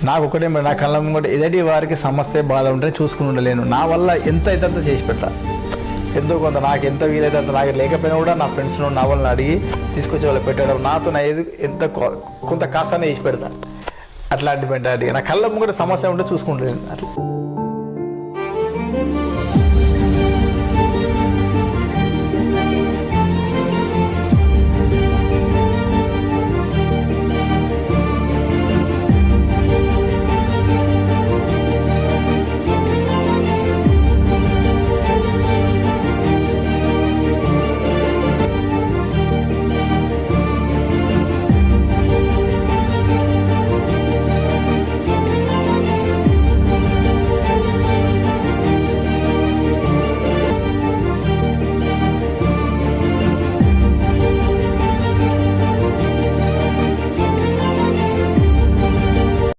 నాకు ఒకటే నా కళ్ళ ముంగట ఎదటి వారికి సమస్య బాధ ఉంటే చూసుకుని ఉండలేను. నా వల్ల ఎంత అయితే అంత చేసి పెడతా. ఎంతో కొంత నాకు ఎంత వీలైతే అంత, నాకు లేకపోయినా కూడా నా ఫ్రెండ్స్ను నా వాళ్ళని అడిగి తీసుకొచ్చే వాళ్ళు పెట్టడం, నాతో నా ఏది ఎంత కొంత కాస్తానే చేసి పెడతా. అట్లాంటి మెంటాలిటీ. నా కళ్ళ ముంగట సమస్య ఉంటే చూసుకుంటలేను అట్లా.